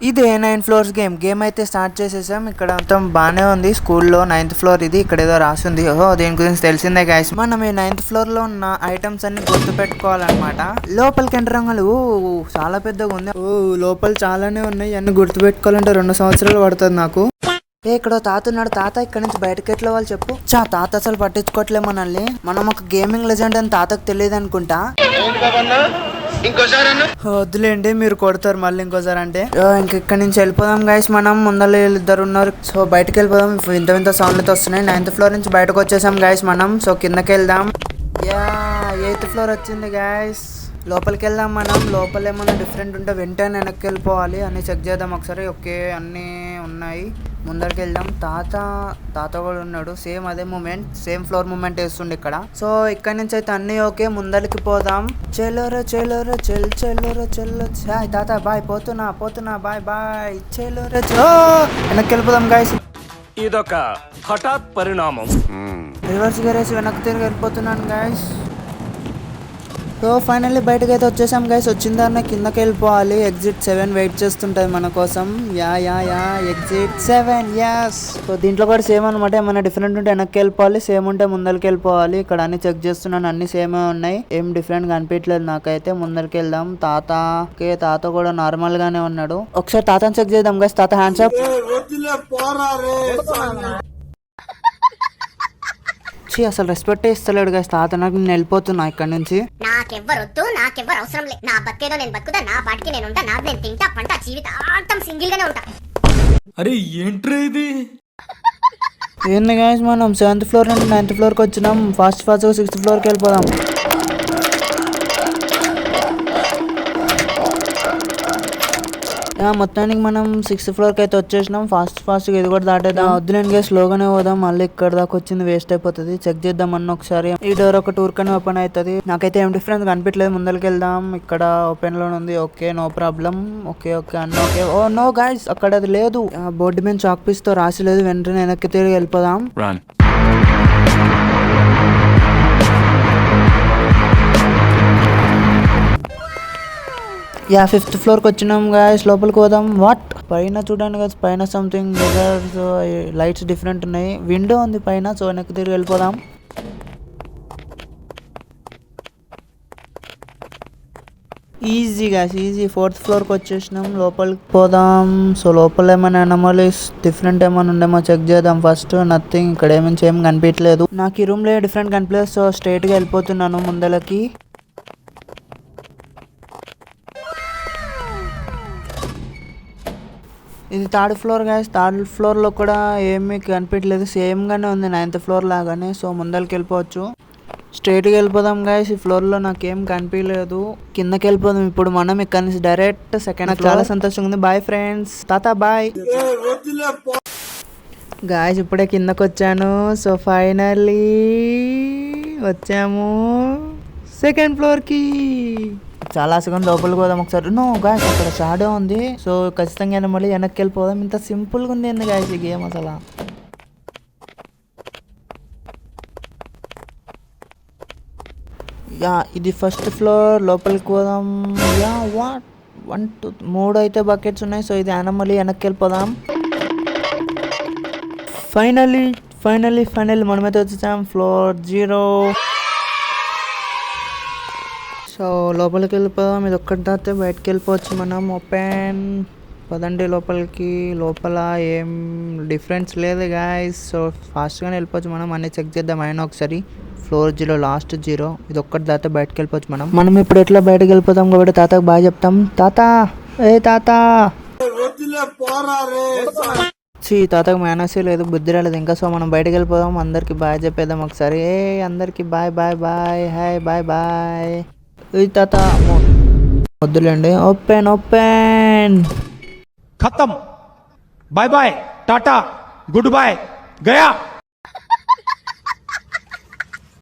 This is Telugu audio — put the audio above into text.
ఇదే 9 ఫ్లోర్స్ గేమ్ అయితే స్టార్ట్ చేసేసాం. ఇక్కడ మొత్తం బాగానే ఉంది. స్కూల్లో 9th ఫ్లోర్ ఇది. ఇక్కడ ఏదో రాసింది. ఓహో దీని గురించి తెలిసిందే గైస్. మనం ఈ 9th ఫ్లోర్ లో ఉన్న ఐటమ్స్ అన్ని గుర్తు పెట్టుకోవాలన్నమాట. లోపలికి ఎంటరంగాలు చాలా పెద్దగా ఉంది. లోపల చాలానే ఉన్నాయి. అన్ని గుర్తు పెట్టుకోవాలంటే 2 సంవత్సరాలు పడుతుంది నాకు. ఇక్కడ తాత ఉన్నాడు. తాత ఇక్కడ నుంచి బయటకి ఎట్లా వాళ్ళు చెప్పు. తాత అసలు పట్టించుకోవట్లే మనల్ని. మనం ఒక గేమింగ్ లెజెండ్ అని తాతకు తెలియదు అనుకుంటా. వద్దులేండి మీరు కొడతారు మళ్ళీ ఇంకోసారి అంటే. ఇక్కడ నుంచి వెళ్ళిపోదాం గైస్. మనం ముందర ఇద్దరు ఉన్నారు. సో బయటకు వెళ్ళిపోదాం. వింత వింత సౌండ్లతో వస్తున్నాయి. 9th ఫ్లోర్ నుంచి బయటకు వచ్చేసాం గైస్ మనం. సో కిందకి వెళ్దాం. 8th ఫ్లోర్ వచ్చింది గైస్. లోపలికి వెళ్దాం మనం. లోపల ఏమన్నా డిఫరెంట్ ఉంటే వెంటనే వెనక్కి వెళ్ళిపోవాలి. అన్ని చెక్ చేద్దాం ఒకసారి. ఓకే అన్నీ ఉన్నాయి. ముందరికి వెళ్దాం. తాత కూడా ఉన్నాడు. సేమ్ అదే మూమెంట్, సేమ్ ఫ్లోర్ మూమెంట్ వేస్తుండే ఇక్కడ. సో ఇక్కడ నుంచి అయితే అన్ని ఓకే. ముందరికి పోదాం. చెల్లోరా హాయ్ తాత బాయ్. పోతున్నా బాయ్ చెల్లోరా వెనక్కి వెళ్ళిపోదాం గైస్. ఇదొక హఠాత్ పరిణామం. రివర్స్ గేరేసి వెనక్కి తిరిగి వెళ్ళిపోతున్నాను గైస్. సో ఫైనల్లీ బయటకు అయితే వచ్చేసాం గైస్. వచ్చిన దాన్ని కిందకి వెళ్ళిపోవాలి. ఎగ్జిట్ 7 వెయిట్ చేస్తుంటది మన కోసం. Exit 7 as. సో దీంట్లో కూడా సేమ్ అనమాట. ఏమైనా డిఫరెంట్ ఉంటే వెనక్కి వెళ్ళిపోవాలి, సేమ్ ఉంటే ముందరికి వెళ్ళిపోవాలి. ఇక్కడ అన్ని చెక్ చేస్తున్నాను, అన్ని సేమే ఉన్నాయి. ఏం డిఫరెంట్ గా అనిపించలేదు నాకైతే. ముందరికి వెళ్దాం. తాత కూడా నార్మల్ గానే ఉన్నాడు. ఒకసారి తాతని చెక్ చేద్దాం గైస్. తాత హ్యాండ్స్ అప్. అసలు రెస్పెక్ట్ ఇస్తలేడు గైస్ తాత. నాకు నేను వెళ్ళిపోతున్నా ఇక్కడ నుంచి. నాకెవ్వరొద్దు, నాకెవ్వరు అవసరం లేదు. నా బతికేదో నేను బతుకుతా, నా పాటికి నేను ఉంటా, నాది నేను తింటా, పంట జీవితాంతం సింగిల్ గానే ఉంటా. అరే ఏంట్రా ఇది? ఏంది గైస్ మనం 7th ఫ్లోర్ నుండి 9th ఫ్లోర్కి వచ్చినాం. ఫాస్ట్ గా 6th ఫ్లోర్కి వెళ్ళిపోదాం. మొత్తానికి మనం 6th ఫ్లోర్కి అయితే వచ్చేసినాం. ఫాస్ట్గా ఇది కూడా దాటేద్దాం. వద్దులేండి గైస్, స్లోగానే పోదాం. మళ్ళీ ఇక్కడ దాకా వచ్చింది వేస్ట్ అయిపోతుంది. చెక్ చేద్దాం అన్న ఒకసారి. ఈ డోర్ ఒక టూర్ కనే ఓపెన్ అవుతుంది. నాకైతే ఏం డిఫరెన్స్ కనిపించలేదు. ముందరికి వెళ్దాం. ఇక్కడ ఓపెన్ లో ఉంది. Okay no problem. ఓకే అన్న ఓకే. ఓ నో గైస్, అక్కడ అది లేదు. బోర్డు మీద చాక్ పీస్ తో రాసి లేదు. వెంటనే వెనక్కి తిరిగి వెళ్ళిపోదాం. ఫిఫ్త్ ఫ్లోర్కి వచ్చినాం గాయస్. లోపలికి పోదాం. వాట్ పైన చూడండి గాయస్, పైన సంథింగ్ మిర్రర్స్, లైట్స్ డిఫరెంట్ ఉన్నాయి. విండో ఉంది పైన. సో వెనక్కి తిరిగి వెళ్ళిపోదాం. Easy guys, easy. 4th ఫ్లోర్కి వచ్చేసినాం. లోపలికి పోదాం. సో లోపల ఏమైనా అనామలీస్ డిఫరెంట్ ఏమైనా ఉండేమో చెక్ చేద్దాం ఫస్ట్. నథింగ్. ఇక్కడ ఏం కనిపించలేదు నాకు. ఈ రూమ్ లో డిఫరెంట్ కనిపించలేదు. సో స్ట్రైట్ గా వెళ్ళిపోతున్నాను ముందలకి. ఇది 3rd floor guys. 3rd floor లో కూడా ఏమీ కనిపించలేదు. సేమ్ గానే ఉంది 9th ఫ్లోర్ లాగానే. సో ముందరికి వెళ్ళిపోవచ్చు. స్ట్రైట్ గా వెళ్ళిపోదాం గాయస్. ఈ ఫ్లోర్ లో నాకేం కనిపించలేదు. కిందకి వెళ్ళిపోదాం ఇప్పుడు మనం. ఇక్కడ నుంచి డైరెక్ట్ సెకండ్. నాకు చాలా సంతోషంగా ఉంది. Bye friends. తాత బాయ్ గాయస్. ఇప్పుడే కిందకి వచ్చాను. సో ఫైనల్లీ వచ్చాము 2nd ఫ్లోర్ కి. చాలా సెకండ్ లోపలికి పోదాం ఒకసారి. నో గాయస్, అక్కడ షాడో ఉంది. సో ఖచ్చితంగా మళ్ళీ వెనక్కి వెళ్ళిపోదాం. ఇంత సింపుల్గా ఉంది ఏంది గాయస్ ఈ గేమ్ అసలు. ఇది 1st ఫ్లోర్. లోపలికి పోదాం. వాట్ 1 2 3 అయితే బకెట్స్ ఉన్నాయి. సో ఇది మళ్ళీ వెనక్కి వెళ్ళిపోదాం. ఫైనల్లీ మనమైతే వచ్చేసాం ఫ్లోర్ 0. సో లోపలికి వెళ్ళిపోదాం. ఇది ఒక్కటి దాతే బయటకు వెళ్ళిపోవచ్చు మనం. ఓపెన్ పదండి లోపలికి. లోపల ఏం డిఫరెన్స్ లేదు గాయస్. సో ఫాస్ట్గానే వెళ్ళిపోవచ్చు మనం. అన్నీ చెక్ చేద్దాం అయినా ఒకసారి. Floor 0 last 0. ఇది ఒక్కటి దాతే బయటకు వెళ్ళిపోవచ్చు మనం ఇప్పుడు ఎట్లా బయటకు వెళ్ళిపోతాం కాబట్టి తాతకు బాగా చెప్తాం. తాత తాతకు మేనసే లేదు, బుద్ధి రాలేదు ఇంకా. సో మనం బయటకు వెళ్ళిపోదాం. అందరికి బాయ్ చెప్పేద్దాం ఒకసారి. అందరికి బాయ్ హాయ్ బాయ్. తాత వద్దులేండి. ఓపెన్ ఖతం. బాయ్ టాటా గుడ్ బై గయా.